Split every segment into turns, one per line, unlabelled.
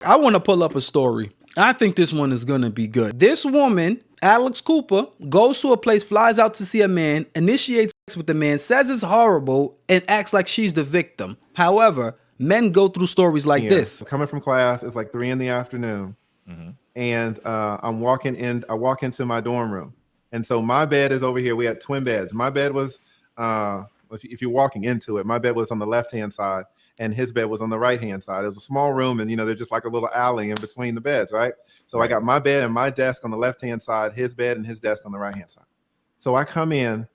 I want to pull up a story. I think this one is going to be good. This woman, Alex Cooper, goes to a place, flies out to see a man, initiates sex with the man, says it's horrible, and acts like she's the victim. However, men go through stories like this.
I'm coming from class. It's like 3 p.m. And I walk into my dorm room. And so my bed is over here. We had twin beds. My bed was, if you're walking into it, my bed was on the left-hand side and his bed was on the right-hand side. It was a small room and, there's just like a little alley in between the beds, right? So I got my bed and my desk on the left-hand side, his bed and his desk on the right-hand side. So I come in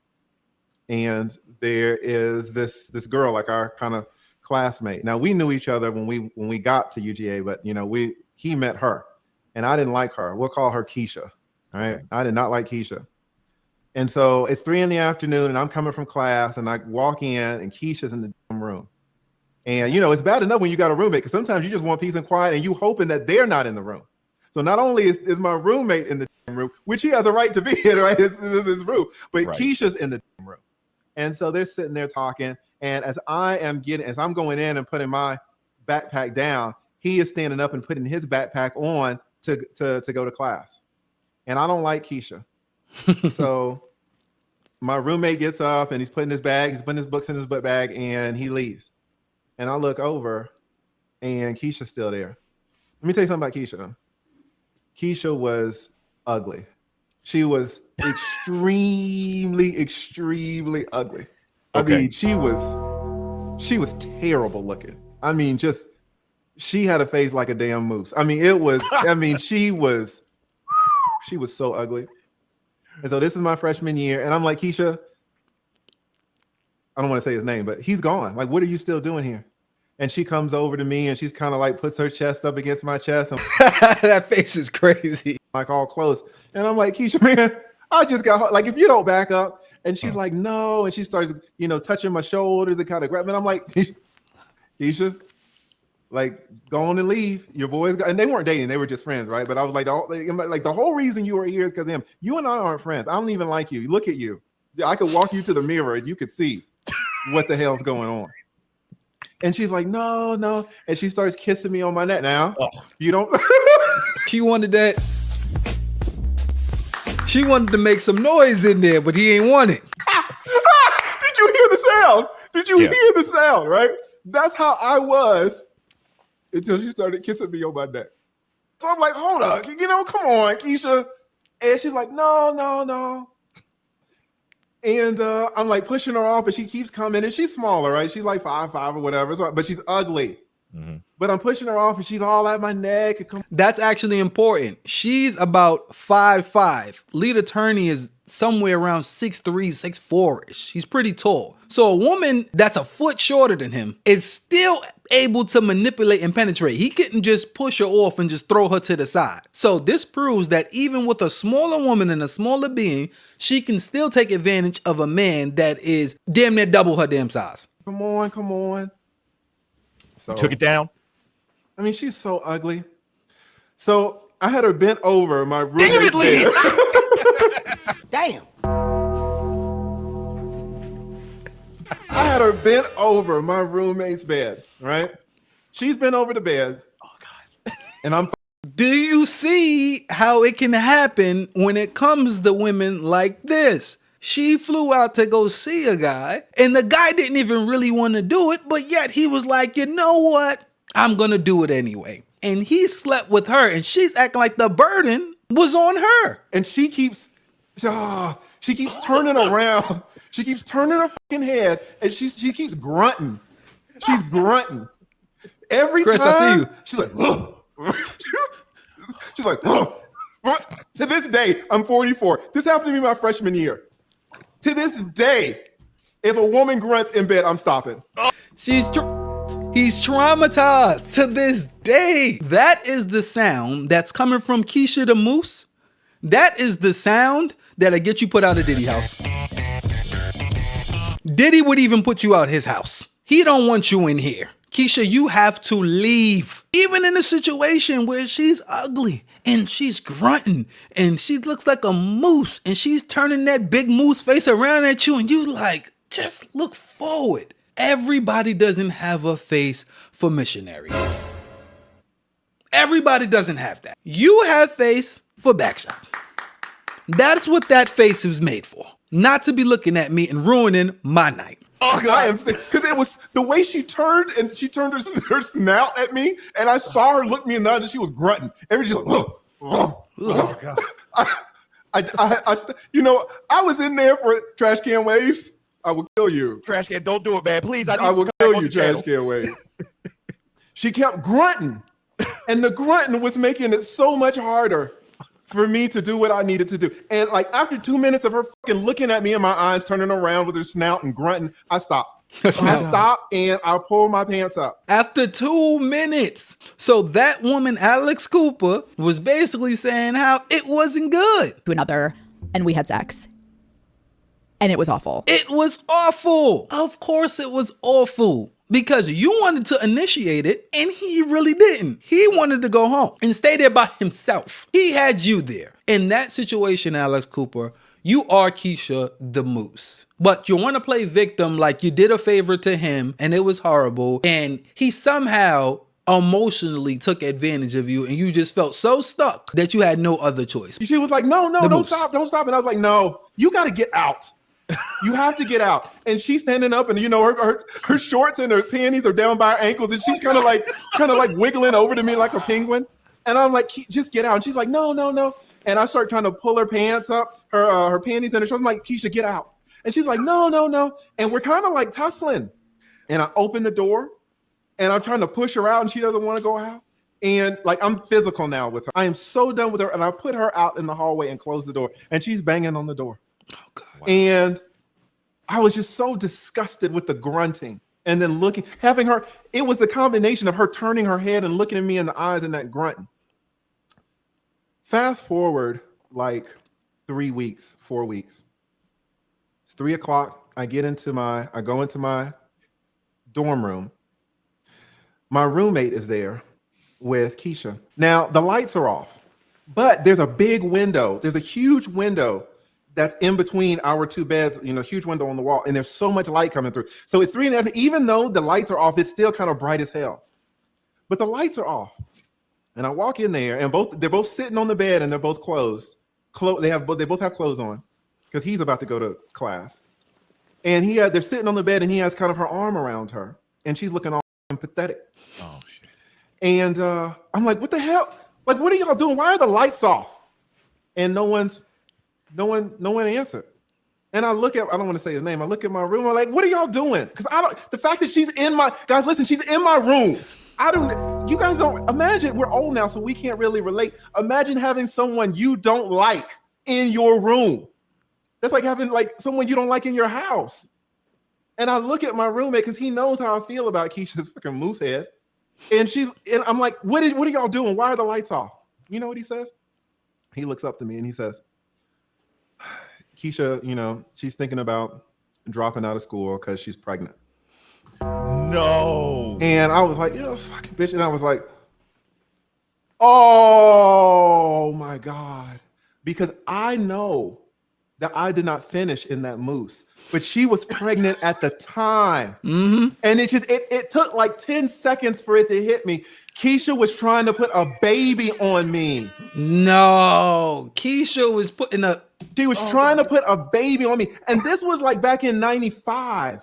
and there is this girl, like our kind of classmate. Now we knew each other when we got to UGA, but he met her and I didn't like her. We'll call her Keisha. All right. I did not like Keisha. And so it's 3 p.m. and I'm coming from class and I walk in and Keisha's in the room. And, it's bad enough when you got a roommate because sometimes you just want peace and quiet and you hoping that they're not in the room. So not only is my roommate in the room, which he has a right to be in, right? This is his room, but right. Keisha's in the room. And so they're sitting there talking. And as I'm going in and putting my backpack down, he is standing up and putting his backpack on to go to class. And I don't like Keisha. So my roommate gets up and he's putting his books in his book bag and he leaves. And I look over and Keisha's still there. Let me tell you something about Keisha. Keisha was ugly. She was extremely, extremely ugly. Okay. I mean, she was terrible looking. I mean, she had a face like a damn moose. I mean, she was so ugly. And so this is my freshman year. And I'm like, Keisha, I don't want to say his name, but he's gone. Like, what are you still doing here? And she comes over to me and she's kind of like puts her chest up against my chest. And
that face is crazy.
Like all close. And I'm like, Keisha, man, I just got, like, if you don't back up. And she's like, no. And she starts, touching my shoulders and kind of grabbing. I'm like, Keisha, like, go on and leave. Your boys got, and they weren't dating. They were just friends, right? But I was like, the whole reason you were here is because of him. You and I aren't friends. I don't even like you. Look at you. I could walk you to the mirror and you could see what the hell's going on. And she's like, no. And she starts kissing me on my neck. Now, you don't.
She wanted that. She wanted to make some noise in there, but he ain't want it.
Did you hear the sound? Did you hear the sound, right? That's how I was until she started kissing me on my neck. So I'm like, hold up, come on, Keisha. And she's like, no. And I'm like pushing her off, but she keeps coming, and she's smaller, right? She's like 5'5" or whatever, but she's ugly. Mm-hmm. But I'm pushing her off, and she's all at my neck.
That's actually important. She's about 5'5". Lead attorney is somewhere around 6'3", 6'4"-ish. He's pretty tall. So a woman that's a foot shorter than him is still able to manipulate and penetrate. He couldn't just push her off and just throw her to the side. So this proves that even with a smaller woman and a smaller being, she can still take advantage of a man that is damn near double her damn size.
Come on. So
you took it down?
I mean, she's so ugly. So I had her bent over my roommate's bed.
Damn.
I had her bent over my roommate's bed, right? She's bent over the bed. Oh, God. And I'm...
Do you see how it can happen when it comes to women like this? She flew out to go see a guy, and the guy didn't even really want to do it, but yet he was like, you know what? I'm going to do it anyway. And he slept with her, and she's acting like the burden was on her.
And she keeps turning around. She keeps turning her fucking head, and she keeps grunting. She's grunting. Every
Chris,
time.
I see you.
She's like, ugh. She's like, ugh. To this day, I'm 44. This happened to me my freshman year. To this day, if a woman grunts in bed, I'm stopping.
He's traumatized to this day. That is the sound that's coming from Keisha the Moose. That is the sound that'll get you put out of Diddy house. Diddy would even put you out his house. He don't want you in here. Keisha, you have to leave. Even in a situation where she's ugly and she's grunting and she looks like a moose and she's turning that big moose face around at you and you like, just look forward. Everybody doesn't have a face for missionary. Everybody doesn't have that. You have face for back shots. That's what that face was made for. Not to be looking at me and ruining my night.
Oh God, I am because it was the way she turned and she turned her snout at me, and I saw her look me in the eyes, and she was grunting. Everybody just like, oh God. I was in there for trash can waves. I will kill you.
Trash can, don't do it, man. Please,
I will kill you, trash can waves. She kept grunting, and the grunting was making it so much harder for me to do what I needed to do. And like after 2 minutes of her fucking looking at me in my eyes, turning around with her snout and grunting, I stopped. I stopped and I pulled my pants up.
After 2 minutes. So that woman, Alex Cooper, was basically saying how it wasn't good.
To another, and we had sex. And it was awful.
It was awful. Of course it was awful. Because you wanted to initiate it and he really didn't. He wanted to go home and stay there by himself. He had you there. In that situation, Alex Cooper, you are Keisha the Moose. But you want to play victim like you did a favor to him and it was horrible. And he somehow emotionally took advantage of you and you just felt so stuck that you had no other choice.
She was like, no, don't stop. And I was like, no, you got to get out. You have to get out. And she's standing up and her shorts and her panties are down by her ankles and she's kind of like wiggling over to me like a penguin. And I'm like, just get out. And she's like, no. And I start trying to pull her pants up, her panties and her shorts. I'm like, Keisha, get out. And she's like, no. And we're kind of like tussling. And I open the door and I'm trying to push her out and she doesn't want to go out. And like, I'm physical now with her. I am so done with her. And I put her out in the hallway and close the door and she's banging on the door. Oh, God. Wow. And I was just so disgusted with the grunting and then having her, it was the combination of her turning her head and looking at me in the eyes and that grunting. Fast forward like 3 weeks, 4 weeks. It's 3 o'clock. I go into my dorm room. My roommate is there with Keisha. Now the lights are off, but there's a big window. There's a huge window that's in between our two beds, huge window on the wall, and there's so much light coming through. So it's 3 in the afternoon, even though the lights are off, it's still kind of bright as hell. But the lights are off. And I walk in there and they're both sitting on the bed and they're both closed. They both have clothes on because he's about to go to class. And they're sitting on the bed and he has kind of her arm around her and she's looking all pathetic.
Oh shit.
And I'm like, what the hell? Like, what are y'all doing? Why are the lights off? And no one answered. And I don't want to say his name. I look at my room. I'm like, what are y'all doing? Because the fact that she's in she's in my room. You guys don't imagine, we're old now, so we can't really relate. Imagine having someone you don't like in your room. That's like having like someone you don't like in your house. And I look at my roommate because he knows how I feel about Keisha's fucking moose head. And I'm like, what are y'all doing? Why are the lights off? You know what he says? He looks up to me and he says, Keisha, she's thinking about dropping out of school because she's pregnant.
No.
And I was like, fucking bitch. And I was like, oh my God. Because I know that I did not finish in that moose, but she was pregnant at the time. Mm-hmm. And it took like 10 seconds for it to hit me. Keisha was trying to put a baby on me.
No, Keisha was
She was trying to put a baby on me. And this was like back in 95.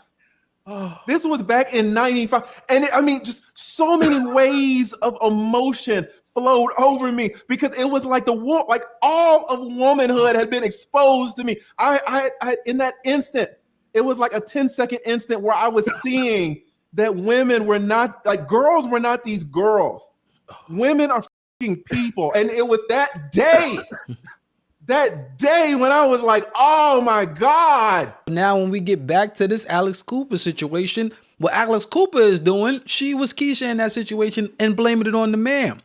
This was back in 95. And just so many waves of emotion flowed over me because it was like all of womanhood had been exposed to me. I in that instant, it was like a 10-second instant where I was seeing that women were not, like, girls were not these girls. Women are fucking people. And it was that day when I was like, oh my God.
Now, when we get back to this Alex Cooper situation, what Alex Cooper is doing, she was Keisha in that situation and blaming it on the man.